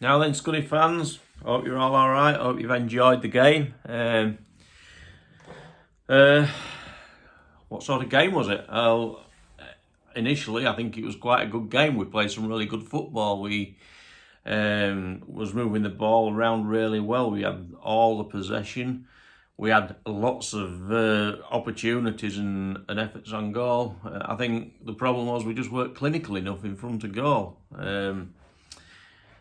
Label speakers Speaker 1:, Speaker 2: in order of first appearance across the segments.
Speaker 1: Now then, Scuddy fans, hope you're all alright, hope you've enjoyed the game. What sort of game was it? Initially, I think it was quite a good game. We played some really good football. We was moving the ball around really well. We had all the possession. We had lots of opportunities and efforts on goal. I think the problem was we just weren't clinical enough in front of goal.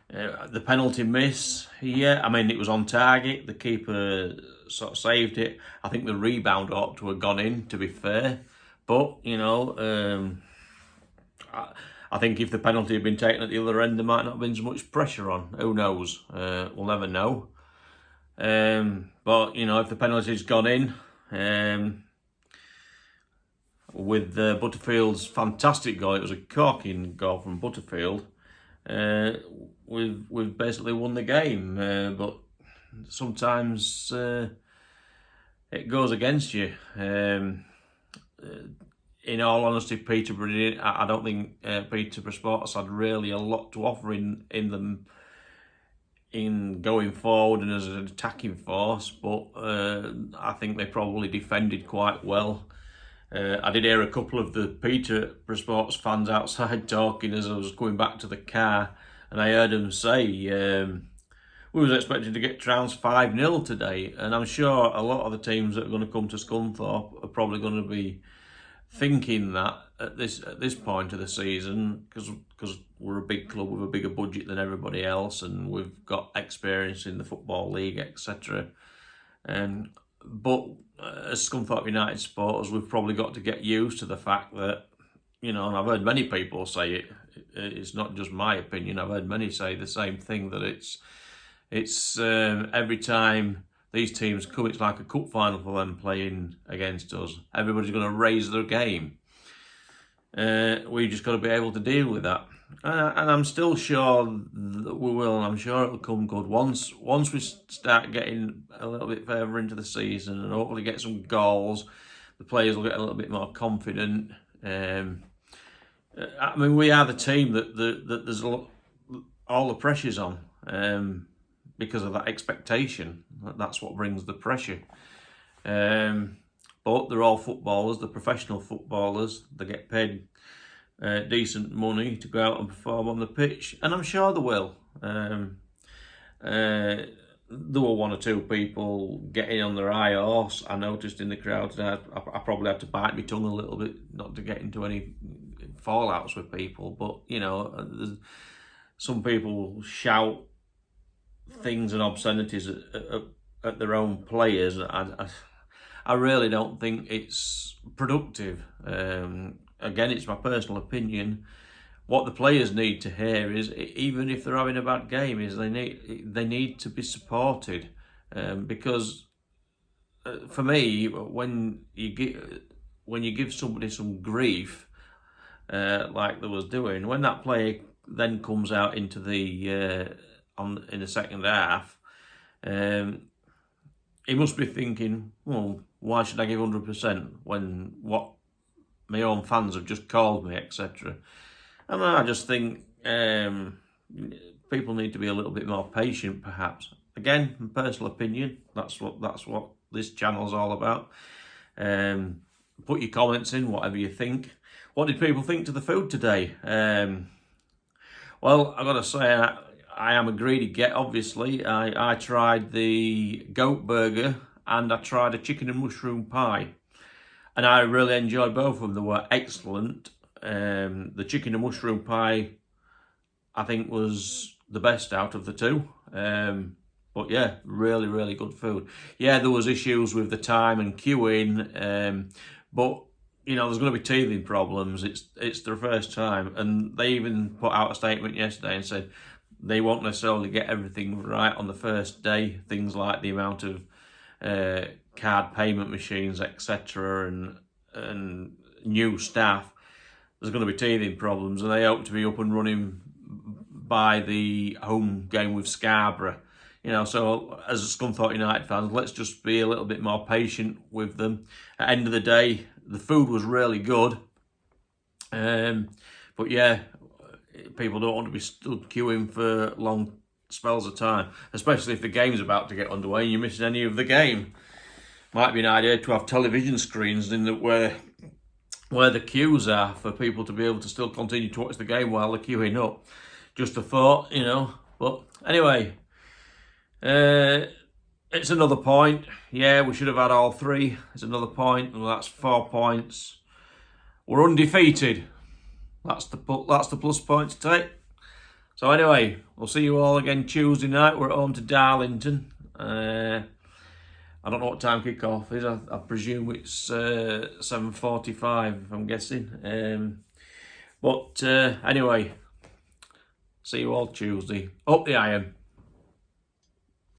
Speaker 1: The penalty miss, yeah, I mean, it was on target. The keeper sort of saved it. I think the rebound ought to have gone in, to be fair. But, I think if the penalty had been taken at the other end, there might not have been so much pressure on. Who knows? We'll never know. But, if the penalty's gone in, with Butterfield's fantastic goal, it was a corking goal from Butterfield. We've basically won the game, but sometimes it goes against you. In all honesty, Peterborough, I don't think Peterborough Sports had really a lot to offer in them in going forward and as an attacking force, but I think they probably defended quite well. I did hear a couple of the Peterborough Sports fans outside talking as I was going back to the car, and I heard them say we was expecting to get trounced 5-0 today, and I'm sure a lot of the teams that are going to come to Scunthorpe are probably going to be thinking that at this point of the season, because we're a big club with a bigger budget than everybody else, and we've got experience in the Football League, etc. But as Scunthorpe United supporters, we've probably got to get used to the fact that, and I've heard many people say it. It's not just my opinion. I've heard many say the same thing, that it's every time these teams come, it's like a cup final for them playing against us. Everybody's going to raise their game. We just got to be able to deal with that. And I'm still sure that we will, and I'm sure it'll come good once we start getting a little bit further into the season and hopefully get some goals. The players will get a little bit more confident. I mean, we are the team that there's all the pressure's on because of that expectation. That's what brings the pressure. But they're all footballers, they're professional footballers. They get paid decent money to go out and perform on the pitch, and I'm sure they will. There were one or two people getting on their high horse. I noticed in the crowd today. I probably had to bite my tongue a little bit not to get into any fallouts with people, but some people shout things and obscenities at their own players. I really don't think it's productive. Again, it's my personal opinion. What the players need to hear is, even if they're having a bad game, is they need to be supported. Because for me, when you give somebody some grief, like they was doing, when that player then comes out into the in the second half, he must be thinking, well, why should I give 100% when what my own fans have just called me, etc. And I just think people need to be a little bit more patient, perhaps. Again, personal opinion. That's what this channel's all about. Put your comments in, whatever you think. What did people think to the food today? Well, I've got to say, I am a greedy get, obviously. I tried the goat burger and I tried a chicken and mushroom pie. And I really enjoyed both of them. They were excellent. The chicken and mushroom pie, I think, was the best out of the two. But yeah, really, really good food. Yeah, there was issues with the time and queuing. But, there's going to be teething problems. It's their first time. And they even put out a statement yesterday and said they won't necessarily get everything right on the first day. Things like the amount of card payment machines, etc., and new staff. There's going to be teething problems, and they hope to be up and running by the home game with Scarborough. So as Scunthorpe United fans, let's just be a little bit more patient with them. At the end of the day, the food was really good. But yeah, people don't want to be stood queuing for long spells of time, especially if the game's about to get underway and you're missing any of the game. Might be an idea to have television screens in the where the queues are for people to be able to still continue to watch the game while they're queuing up. Just a thought, you know. But anyway, it's another point. Yeah, we should have had all three. It's another point, and that's 4 points. We're undefeated. That's the plus point to take. So anyway, we'll see you all again Tuesday night. We're at home to Darlington. I don't know what time kick-off is. I presume it's 7:45, I'm guessing. But anyway, see you all Tuesday. Up the iron.